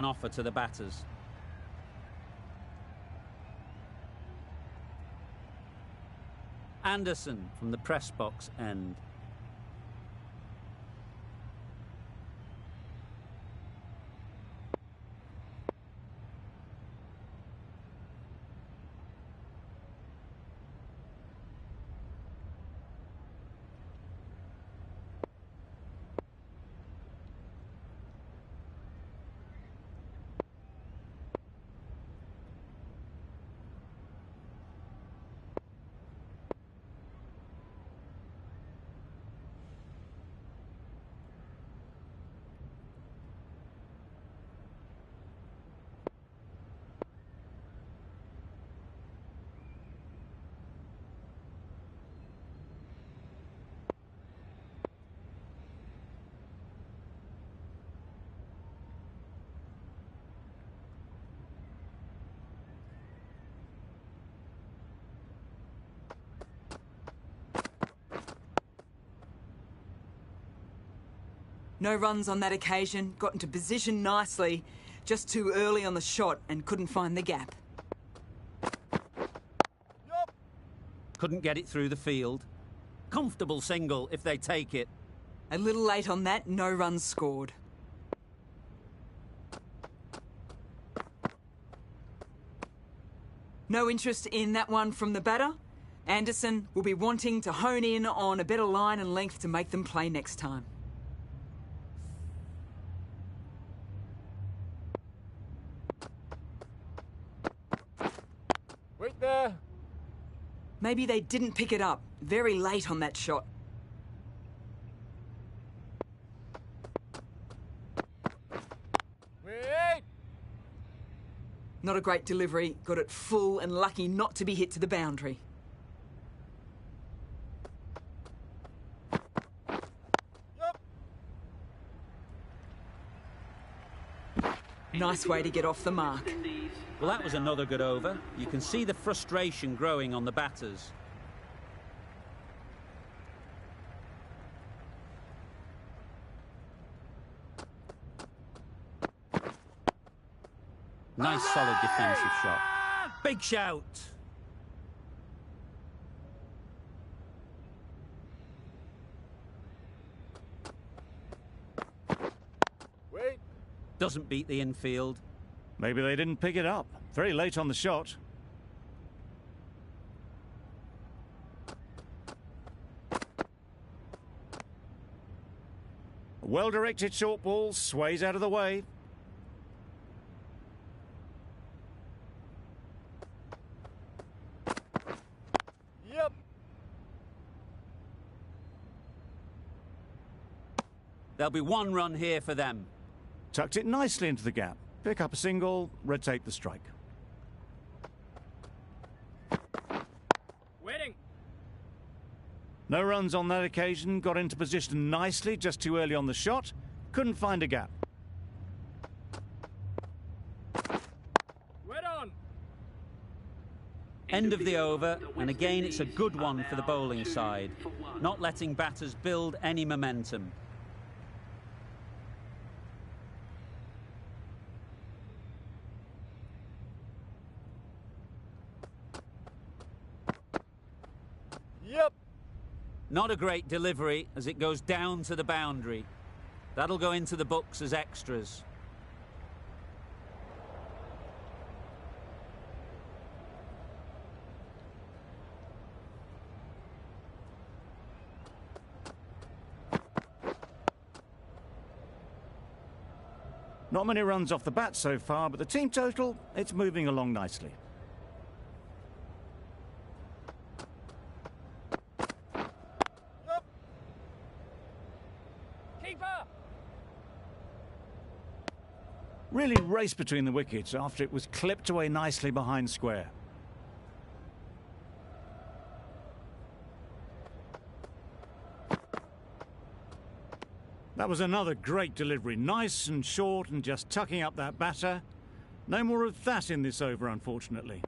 an offer to the batters. Anderson from the press box end. No runs on that occasion, got into position nicely, just too early on the shot and couldn't find the gap. Yup. Couldn't get it through the field. Comfortable single if they take it. A little late on that, no runs scored. No interest in that one from the batter. Anderson will be wanting to hone in on a better line and length to make them play next time. Wait there. Maybe they didn't pick it up. Very late on that shot. Wait. Not a great delivery. Got it full and lucky not to be hit to the boundary. Yup. Nice way to get off the mark. Well, that was another good over. You can see the frustration growing on the batters. Nice, solid defensive shot. Big shout. Wait. Doesn't beat the infield. Maybe they didn't pick it up. Very late on the shot. A well-directed short ball sways out of the way. Yep. There'll be one run here for them. Tucked it nicely into the gap. Pick up a single, red tape the strike. Waiting. No runs on that occasion, got into position nicely, just too early on the shot. Couldn't find a gap. Wait on. End of the over, and again it's a good one for the bowling side. Not letting batters build any momentum. Yep. Not a great delivery as it goes down to the boundary. That'll go into the books as extras. Not many runs off the bat so far, but the team total, it's moving along nicely. Yep. Keeper. Really raced between the wickets after it was clipped away nicely behind square. That was another great delivery, nice and short and just tucking up that batter. No more of that in this over, unfortunately.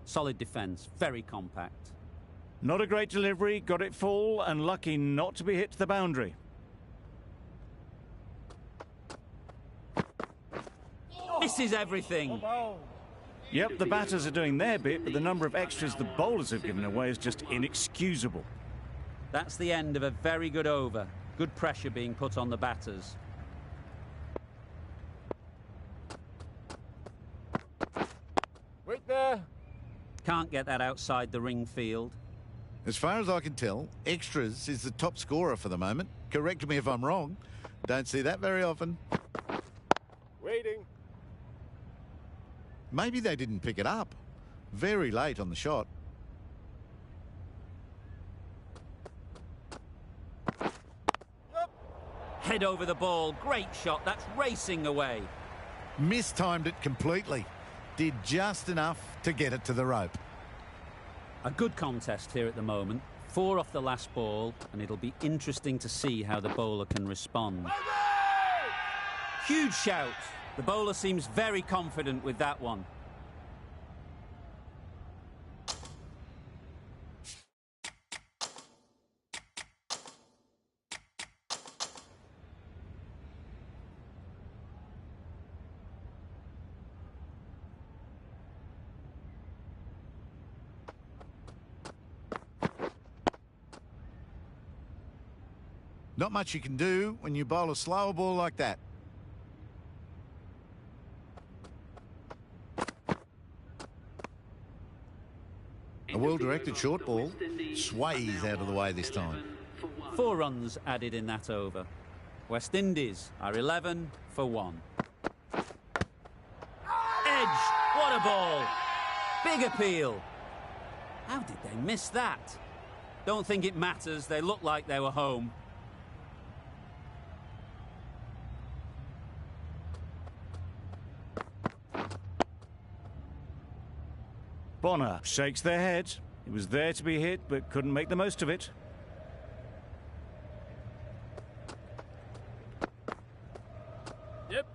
Solid defence, very compact. Not a great delivery, got it full and lucky not to be hit to the boundary. Misses everything. Yep, the batters are doing their bit, but the number of extras the bowlers have given away is just inexcusable. That's the end of a very good over. Good pressure being put on the batters. Wait there. Can't get that outside the ring field. As far as I can tell, extras is the top scorer for the moment. Correct me if I'm wrong. Don't see that very often. Waiting. Maybe they didn't pick it up. Very late on the shot. Head over the ball. Great shot. That's racing away. Mistimed it completely. Did just enough to get it to the rope. A good contest here at the moment. 4 off the last ball, and it'll be interesting to see how the bowler can respond. Huge shout. The bowler seems very confident with that one. Not much you can do when you bowl a slower ball like that. A well-directed short ball sways out of the way this time. 4 runs added in that over. West Indies are 11 for 1. Edge! What a ball! Big appeal. How did they miss that? Don't think it matters. They looked like they were home. Bonner shakes their head. He was there to be hit, but couldn't make the most of it. Yep.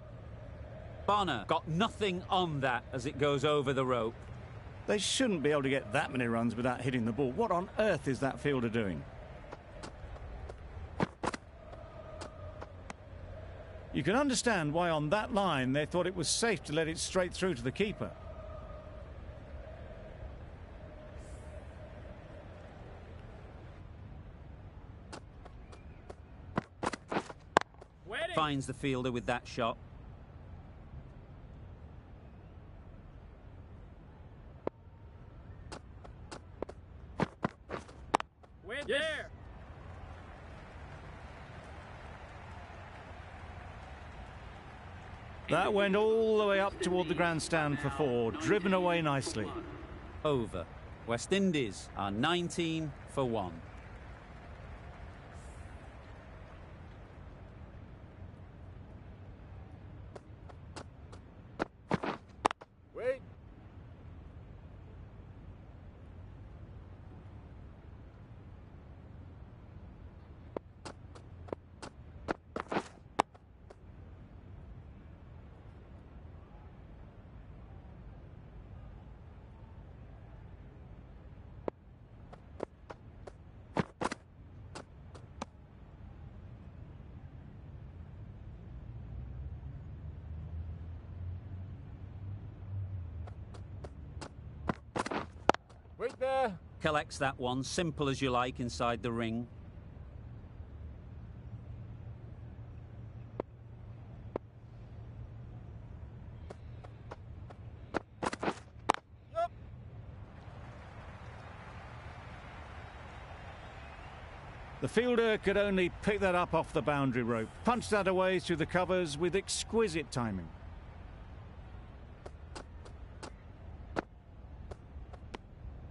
Bonner got nothing on that as it goes over the rope. They shouldn't be able to get that many runs without hitting the ball. What on earth is that fielder doing? You can understand why on that line they thought it was safe to let it straight through to the keeper. Finds the fielder with that shot. Went there. That went all the way up toward the grandstand for 4, driven away nicely. Over. West Indies are 19 for 1. Wait. Wait there. Collects that one, simple as you like, inside the ring. Yup. The fielder could only pick that up off the boundary rope, punched that away through the covers with exquisite timing.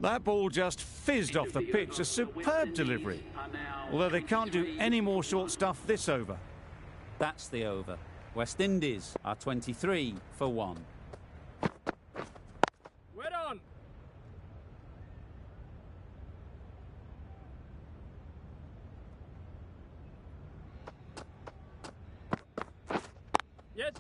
That ball just fizzed off the pitch, a superb delivery. Although they can't do any more short stuff this over. That's the over. West Indies are 23 for 1. Wait on. Yes.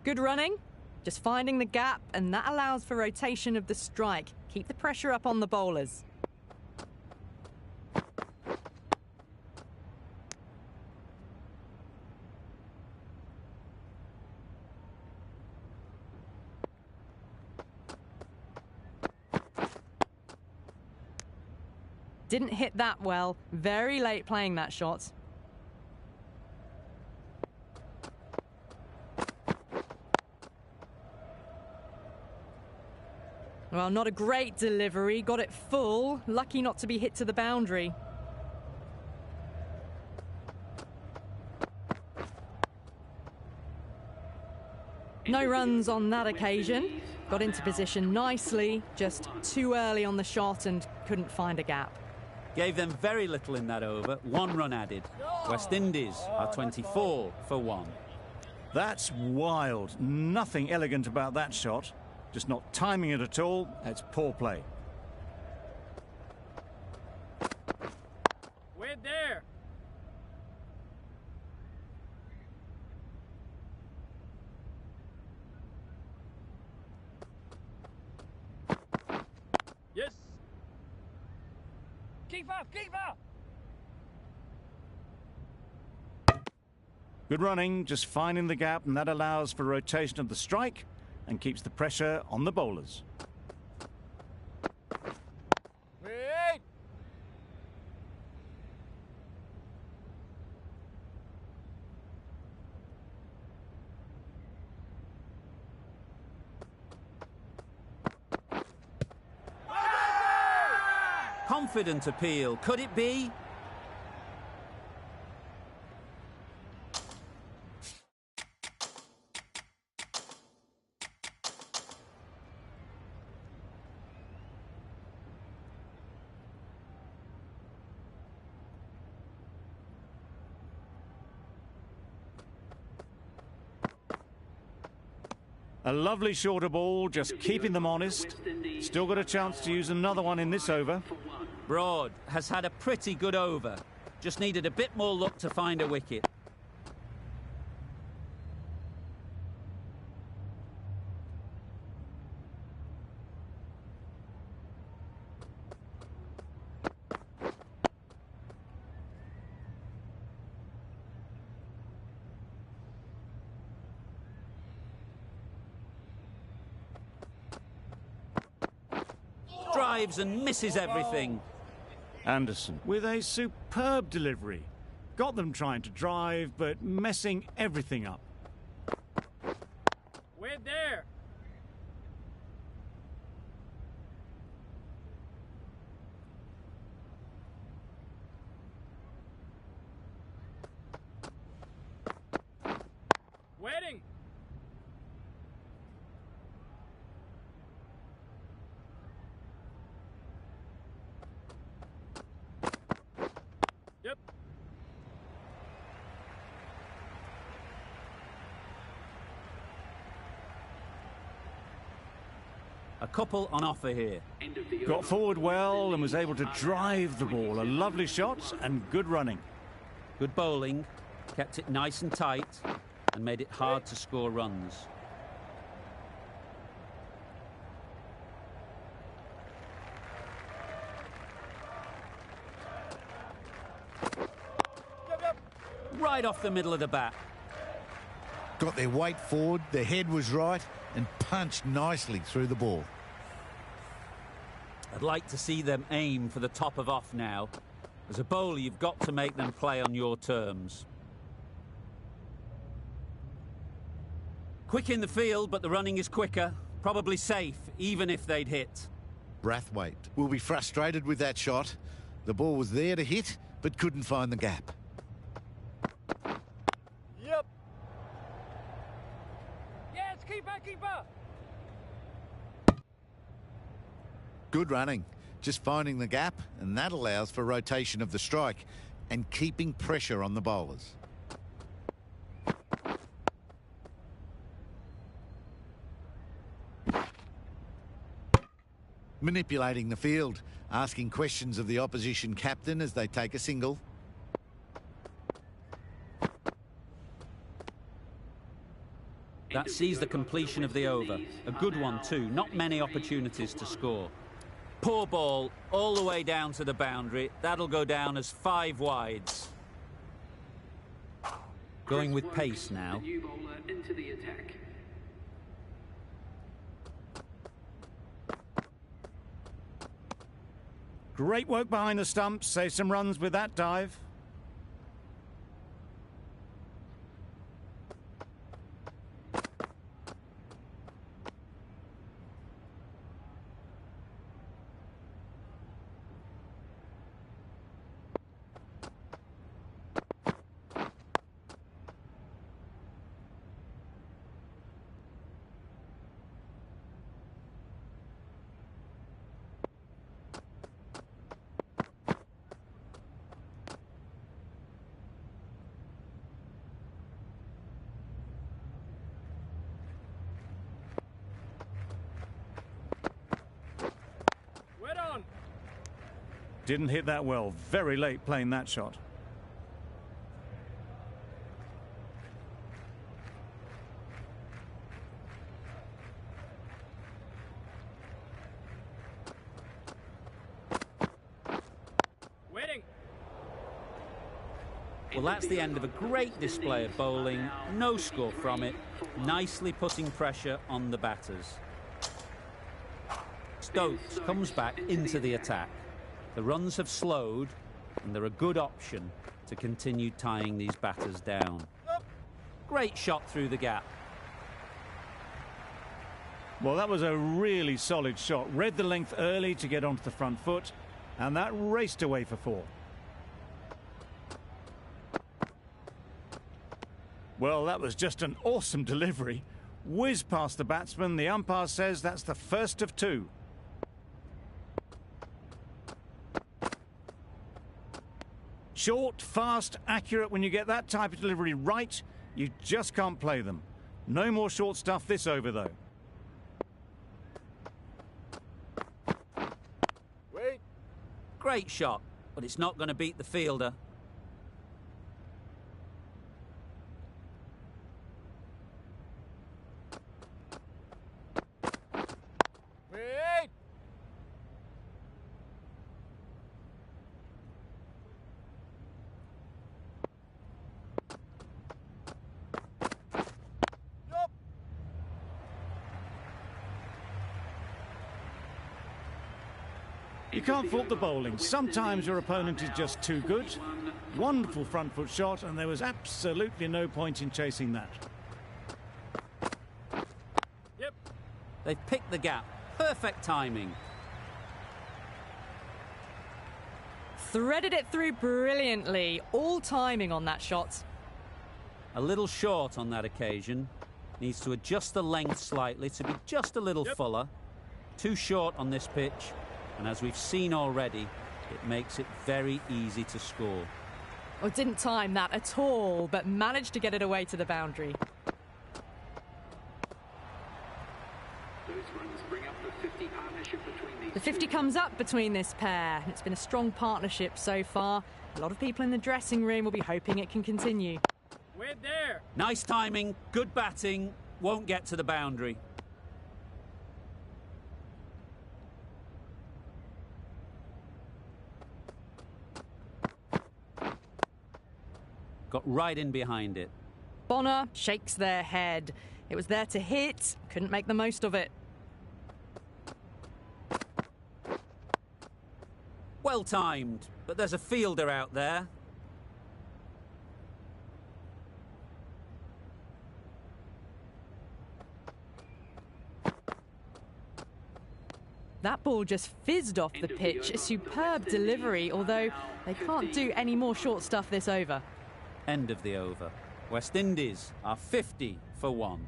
Good running, just finding the gap, and that allows for rotation of the strike. Keep the pressure up on the bowlers. Didn't hit that well. Very late playing that shot. Well, not a great delivery. Got it full. Lucky not to be hit to the boundary. No runs on that occasion. Got into position nicely, just too early on the shot and couldn't find a gap. Gave them very little in that over. 1 run added. West Indies are 24 for 1. That's wild. Nothing elegant about that shot. Just not timing it at all. That's poor play. Wait there. Yes. Keep up, keep up. Good running, just finding the gap, and that allows for rotation of the strike and keeps the pressure on the bowlers. Wait. Confident appeal. Could it be? A lovely shorter ball, just keeping them honest. Still got a chance to use another one in this over. Broad has had a pretty good over. Just needed a bit more luck to find a wicket. Drives and misses everything. Anderson with a superb delivery. Got them trying to drive, but messing everything up. Wait there. Waiting. Yep. A couple on offer here. Got forward well and was able to drive the ball. A lovely shot and good running. Good bowling, kept it nice and tight, and made it hard to score runs. Right off the middle of the bat. Got their weight forward, their head was right, and punched nicely through the ball. I'd like to see them aim for the top of off now. As a bowler, you've got to make them play on your terms. Quick in the field, but the running is quicker. Probably safe, even if they'd hit. Brathwaite will be frustrated with that shot. The ball was there to hit, but couldn't find the gap. Yep. Yes, keeper, keeper. Good running, just finding the gap, and that allows for rotation of the strike and keeping pressure on the bowlers. Manipulating the field, asking questions of the opposition captain as they take a single. That sees the completion of the over. A good one too, not many opportunities to score. Poor ball, all the way down to the boundary. That'll go down as 5 wides. Going with pace now. Great work behind the stumps. Save some runs with that dive. Wet on. Didn't hit that well. Very late playing that shot. Wetting. Well, that's the end of a great display of bowling. No score from it. Nicely putting pressure on the batters. Stokes comes back into the attack. The runs have slowed, and they're a good option to continue tying these batters down. Great shot through the gap. Well, that was a really solid shot. Read the length early to get onto the front foot, and that raced away for 4. Well, that was just an awesome delivery. Whiz past the batsman. The umpire says that's the first of 2. Short, fast, accurate. When you get that type of delivery right, you just can't play them. No more short stuff this over, though. Wait. Great shot, but it's not going to beat the fielder. Wait. Yup. You can't fault the bowling. Sometimes your opponent is just too good. Wonderful front foot shot, and there was absolutely no point in chasing that. Yep. They've picked the gap. Perfect timing. Threaded it through brilliantly. All timing on that shot. A little short on that occasion. Needs to adjust the length slightly to be just a little fuller. Too short on this pitch. And as we've seen already, it makes it very easy to score. Well, didn't time that at all, but managed to get it away to the boundary. Those runs bring up the 50 partnership between these The 50 comes up between this pair. It's been a strong partnership so far. A lot of people in the dressing room will be hoping it can continue. Wait there. Nice timing, good batting, won't get to the boundary. Got right in behind it. Bonner shakes their head. It was there to hit, couldn't make the most of it. Well timed, but there's a fielder out there. That ball just fizzed off the pitch. A superb delivery, although they can't do any more short stuff this over. End of the over. West Indies are 50 for 1.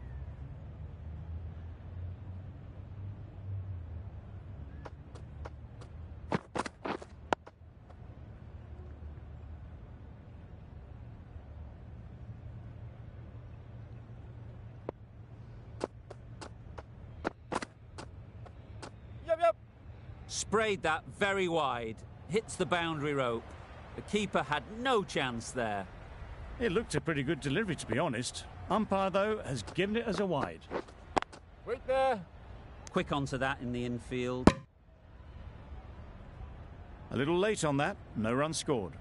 Yep. Sprayed that very wide. Hits the boundary rope. The keeper had no chance there. It looked a pretty good delivery, to be honest. Umpire, though, has given it as a wide. Wait there. Quick onto that in the infield. A little late on that. No run scored.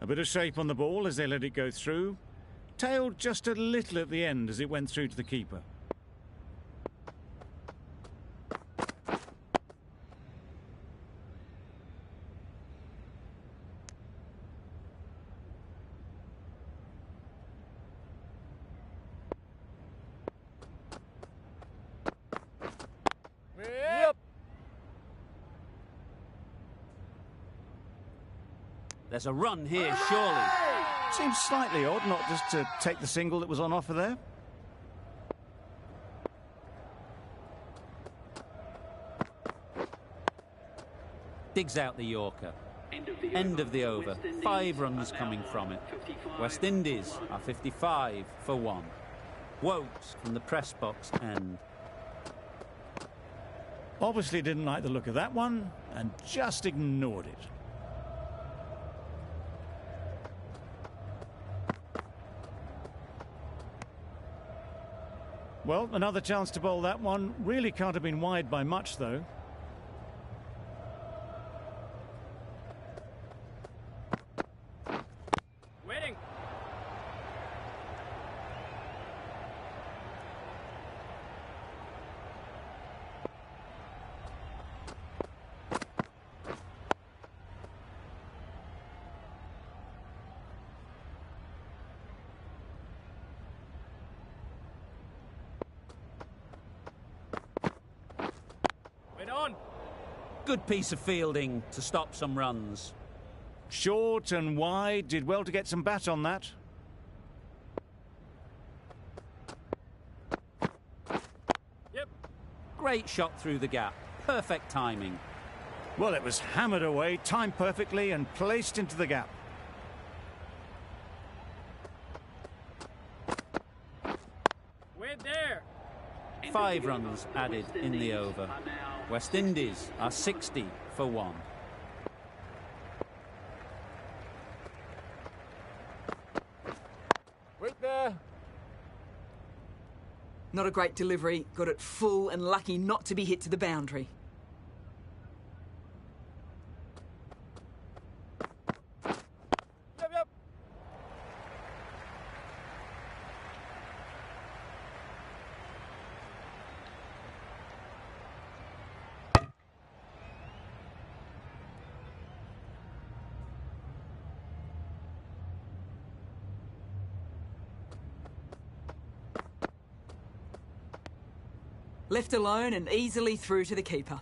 A bit of shape on the ball as they let it go through. tailed just a little at the end as it went through to the keeper. Yep. There's a run here, surely. Seems slightly odd not just to take the single that was on offer there. Digs out the Yorker. End of the over. 5 runs coming from it. West Indies are 55 for 1. Wokes from the press box end. Obviously didn't like the look of that one and just ignored it. Well, another chance to bowl that one. Really can't have been wide by much, though. Waiting. Wait on. Good piece of fielding to stop some runs. Short and wide, did well to get some bat on that. Yep. Great shot through the gap. Perfect timing. Well, it was hammered away, timed perfectly and placed into the gap. Wait there. 5 runs added in the over. West Indies are 60 for 1. Wait there. Not a great delivery. Got it full and lucky not to be hit to the boundary. Yep, yep. Left alone and easily through to the keeper.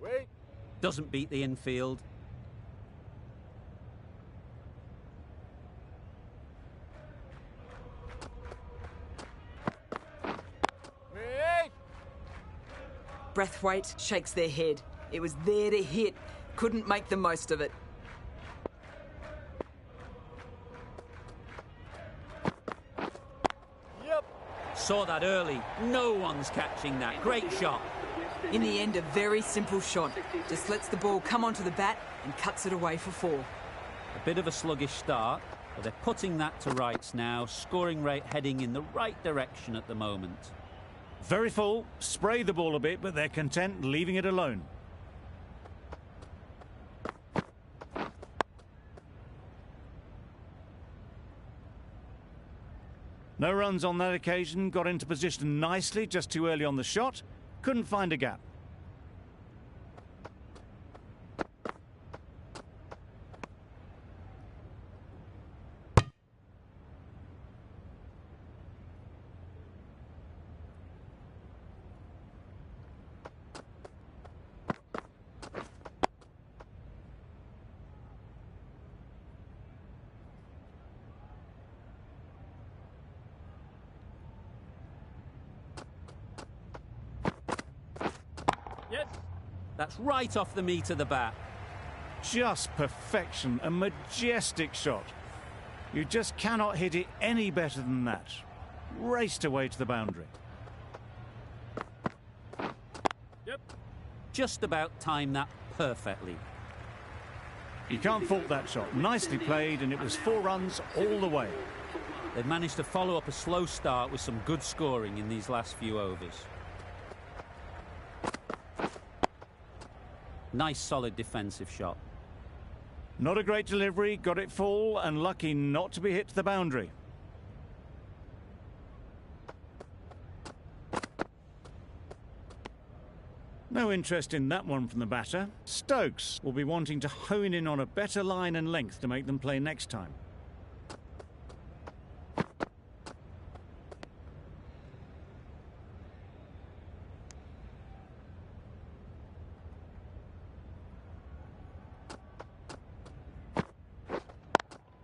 Wait. Doesn't beat the infield. Wait. Brathwaite shakes their head. It was there to hit. Couldn't make the most of it. Yep. Saw that early. No one's catching that. Great shot. In the end, a very simple shot. Just lets the ball come onto the bat and cuts it away for 4. A bit of a sluggish start, but they're putting that to rights now. Scoring rate heading in the right direction at the moment. Very full, spray the ball a bit, but they're content leaving it alone. No runs on that occasion, got into position nicely, just too early on the shot. Couldn't find a gap. Yes. That's right off the meat of the bat. Just perfection, a majestic shot. You just cannot hit it any better than that. Raced away to the boundary. Yep. Just about timed that perfectly. You can't fault that shot. Nicely played, and it was 4 runs all the way. They've managed to follow up a slow start with some good scoring in these last few overs. Nice solid defensive shot. Not a great delivery, got it full and lucky not to be hit to the boundary. No interest in that one from the batter. Stokes will be wanting to hone in on a better line and length to make them play next time.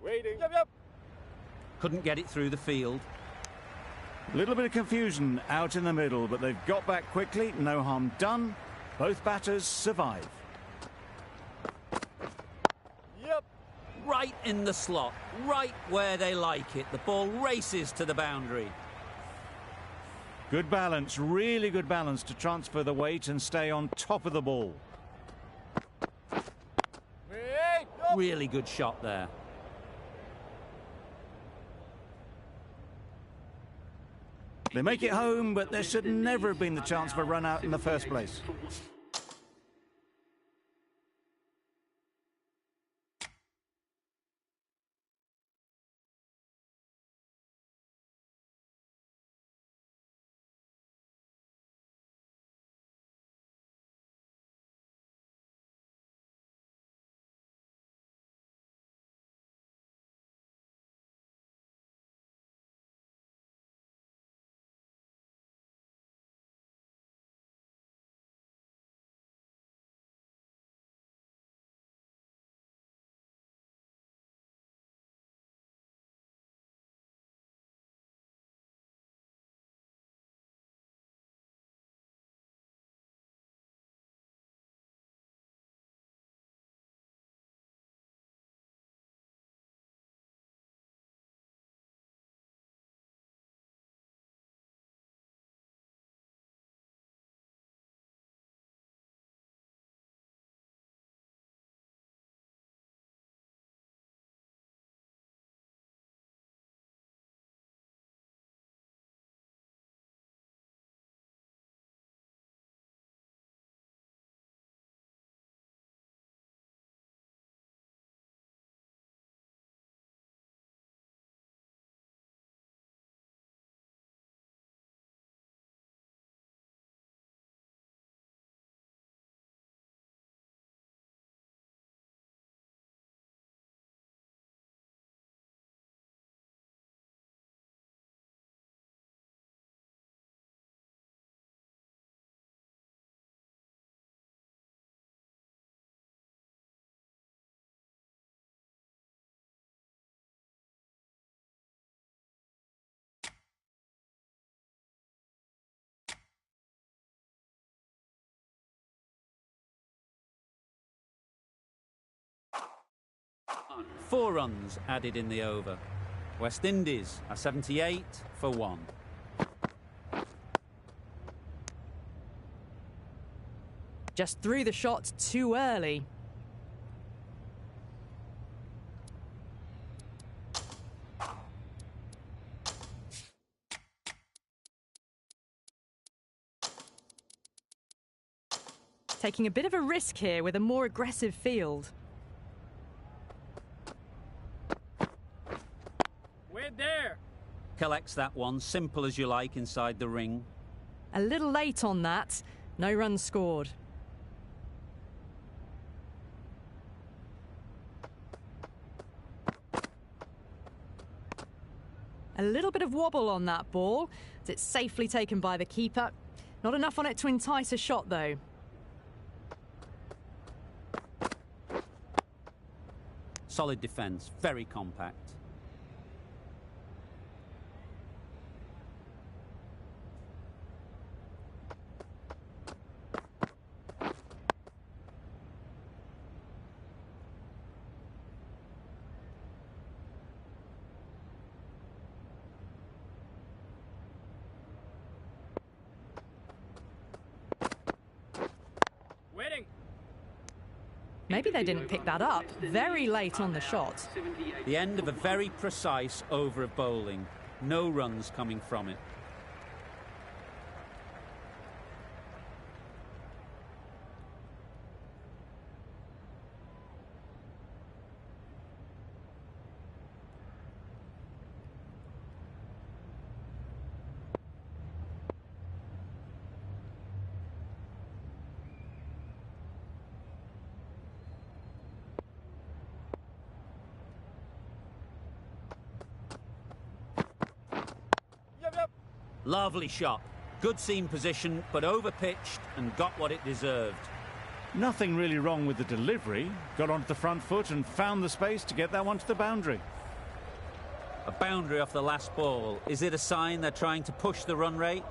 Waiting. Yep, yep. Couldn't get it through the field. A little bit of confusion out in the middle, but they've got back quickly. No harm done. Both batters survive. Yep. Right in the slot, right where they like it. The ball races to the boundary. Good balance, really good balance to transfer the weight and stay on top of the ball. Wait. Yep. Really good shot there. They make it home, but there should never have been the chance for a run out in the first place. Four runs added in the over. West Indies are 78 for 1. Just threw the shot too early. Taking a bit of a risk here with a more aggressive field. Wait there. Collects that one, simple as you like, inside the ring. A little late on that. No runs scored. A little bit of wobble on that ball, as it's safely taken by the keeper. Not enough on it to entice a shot, though. Solid defence, very compact. Waiting. Maybe they didn't pick that up. Very late on the shot. The end of a very precise over of bowling. No runs coming from it. Lovely shot. Good seam position, but over-pitched and got what it deserved. Nothing really wrong with the delivery. Got onto the front foot and found the space to get that one to the boundary. A boundary off the last ball. Is it a sign they're trying to push the run rate?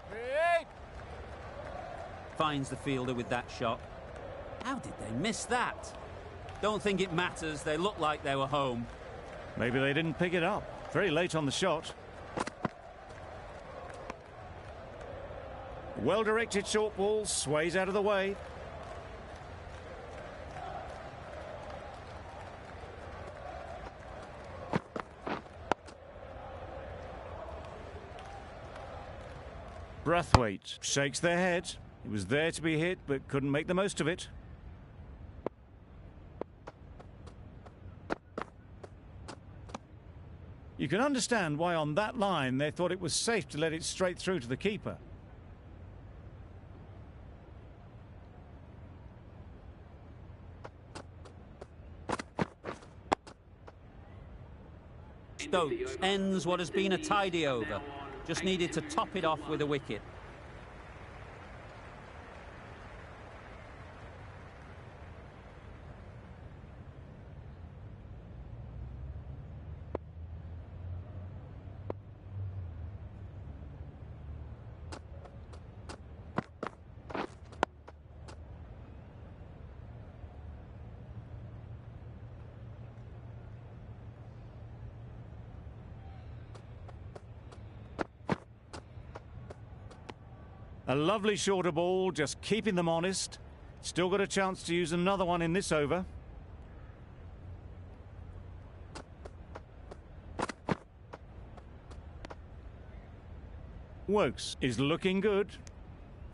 Wait! Finds the fielder with that shot. How did they miss that? Don't think it matters. They look like they were home. Maybe they didn't pick it up. Very late on the shot. Well-directed short ball, sways out of the way. Brathwaite shakes their head. It was there to be hit, but couldn't make the most of it. You can understand why on that line they thought it was safe to let it straight through to the keeper. Stokes ends what has been a tidy over. Just needed to top it off with a wicket. A lovely shorter ball, just keeping them honest. Still got a chance to use another one in this over. Wokes is looking good.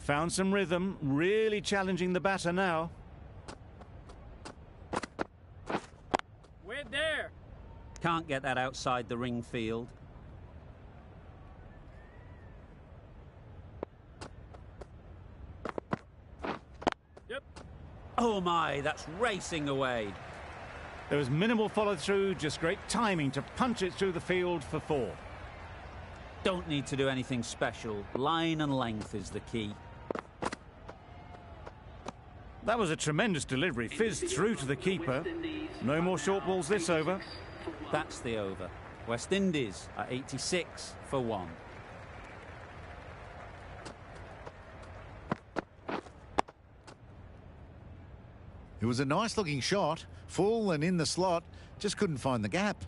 Found some rhythm, really challenging the batter now. Wait there! Can't get that outside the ring field. Oh my, that's racing away. There was minimal follow-through, just great timing to punch it through the field for 4. Don't need to do anything special. Line and length is the key. That was a tremendous delivery, fizzed through to the keeper. No more short balls this over. That's the over. West Indies are 86 for 1. It was a nice looking shot, full and in the slot, just couldn't find the gap.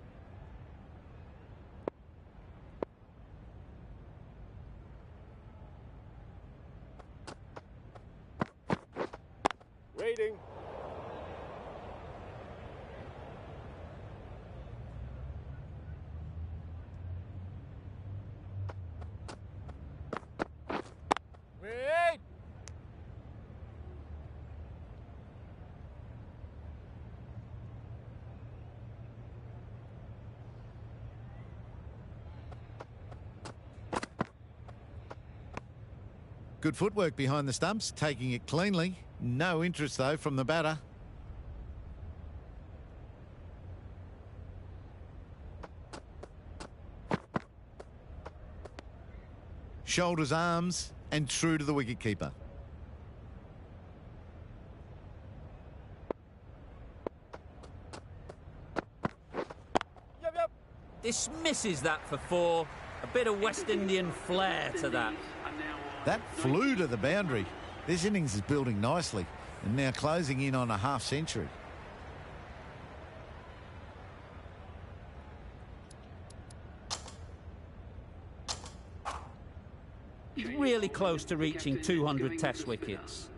Waiting! Wait! Good footwork behind the stumps, taking it cleanly. No interest, though, from the batter. Shoulders, arms, and true to the wicketkeeper. Yep. Dismisses that for 4. A bit of West Indian flair to that. That flew to the boundary. This innings is building nicely and now closing in on a half century. Really close to reaching 200 test wickets.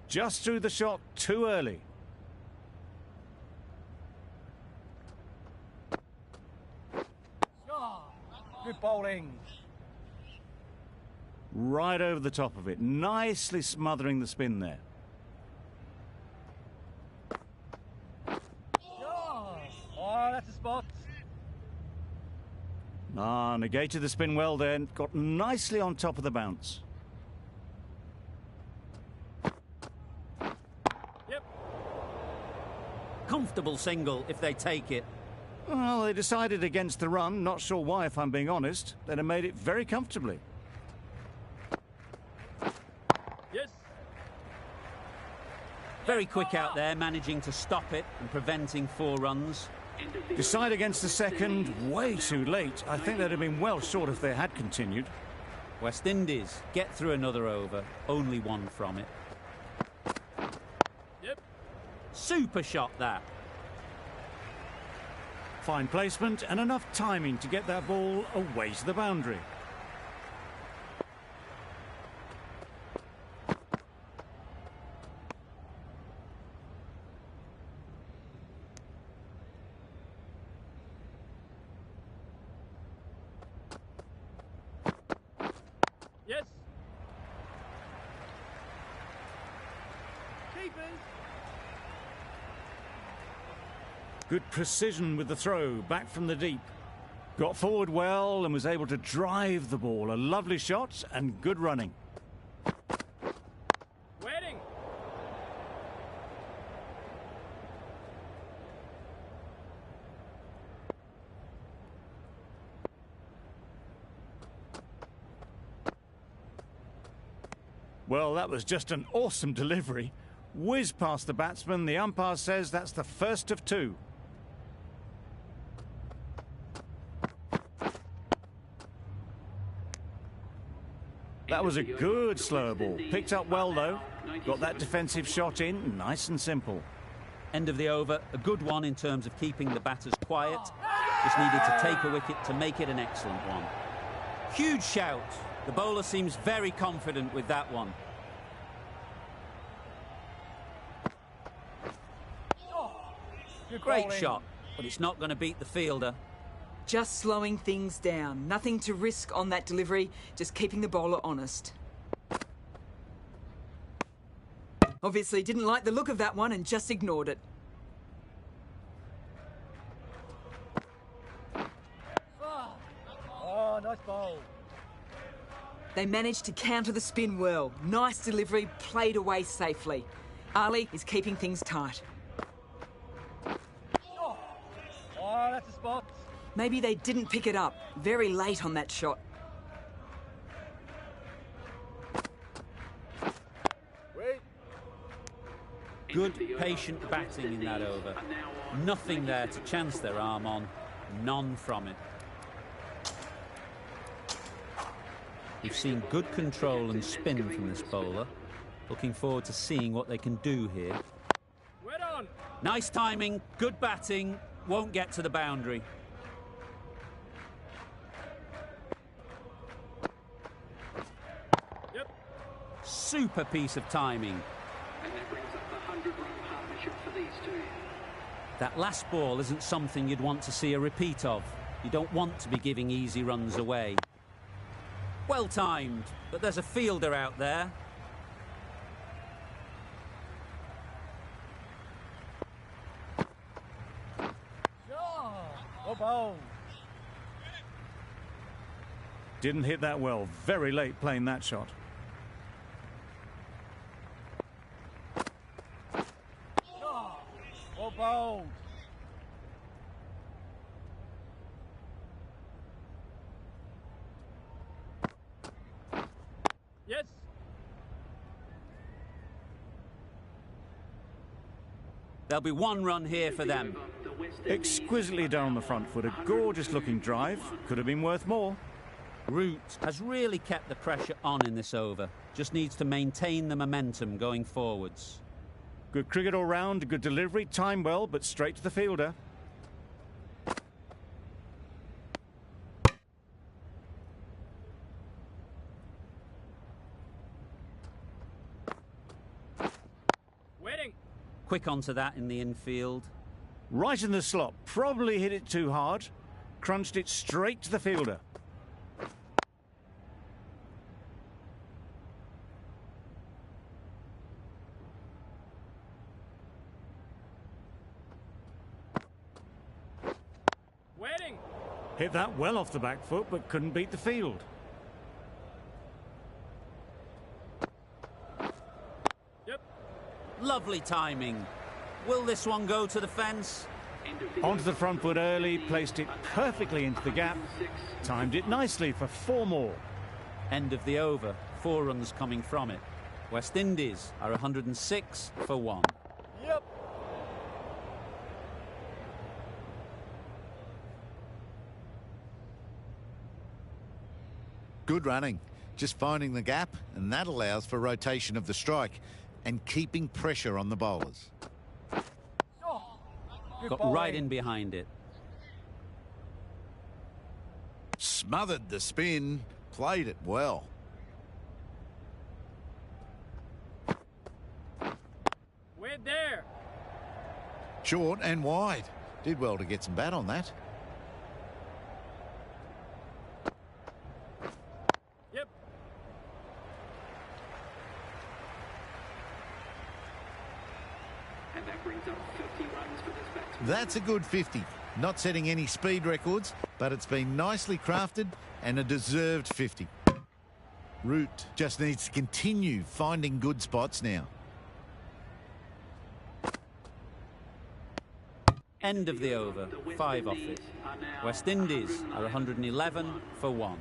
Just threw the shot too early. Good bowling. Right over the top of it, nicely smothering the spin there. Oh, Ah, negated the spin well then. Got nicely on top of the bounce. Yep. Comfortable single if they take it. Well, they decided against the run. Not sure why, if I'm being honest. They'd have made it very comfortably. Yes. Very quick out there, managing to stop it and preventing 4 runs. Decide against the second, way too late. I think they'd have been well short if they had continued. West Indies get through another over, only 1 from it. Yep. Super shot that. Fine placement and enough timing to get that ball away to the boundary. Yes. Keepers. Good precision with the throw, back from the deep. Got forward well and was able to drive the ball. A lovely shot and good running. Wedding. Well, that was just an awesome delivery. Whiz past the batsman. The umpire says that's the first of 2. That was a good slower ball. Picked up well, though. Got that defensive shot in, nice and simple. End of the over, a good one in terms of keeping the batters quiet. Just needed to take a wicket to make it an excellent one. Huge shout. The bowler seems very confident with that one. Good Great bowling. shot, but it's not going to beat the fielder. Just slowing things down. Nothing to risk on that delivery, just keeping the bowler honest. Obviously didn't like the look of that one and just ignored it. Oh, nice bowl. They managed to counter the spin well. Nice delivery, played away safely. Ali is keeping things tight. Oh, that's a spot. Maybe they didn't pick it up. Very late on that shot. Wait. Good, patient batting in that over. Nothing there to chance their arm on. None from it. We've seen good control and spin from this bowler. Looking forward to seeing what they can do here. Wait on. Nice timing, good batting. Won't get to the boundary. Yep. Super piece of timing. And that brings up the 100-run partnership for these 2. That last ball isn't something you'd want to see a repeat of. You don't want to be giving easy runs away. Well timed, but there's a fielder out there. Well bowled. Didn't hit that well. Very late playing that shot. Well bowled. Yes. There'll be 1 run here for them. Exquisitely done on the front foot. A gorgeous looking drive. Could have been worth more. Root has really kept the pressure on in this over. Just needs to maintain the momentum going forwards. Good cricket all round, good delivery, timed well, but straight to the fielder. Wedding. Quick onto that in the infield. Right in the slot. Probably hit it too hard. Crunched it straight to the fielder. Hit that well off the back foot, but couldn't beat the field. Yep. Lovely timing. Will this one go to the fence? Onto the front foot early, placed it perfectly into the gap, timed it nicely for 4 more. End of the over. 4 runs coming from it. West Indies are 106 for 1. Yep. Good running. Just finding the gap, and that allows for rotation of the strike and keeping pressure on the bowlers. Got right in behind it. Smothered the spin, played it well. We're there. Short and wide. Did well to get some bat on that. Yep. And that brings up 50 runs for this batsman. That's a good 50. Not setting any speed records, but it's been nicely crafted and a deserved 50. Root just needs to continue finding good spots now. End of the over. 5 off it. West Indies are 111 for 1.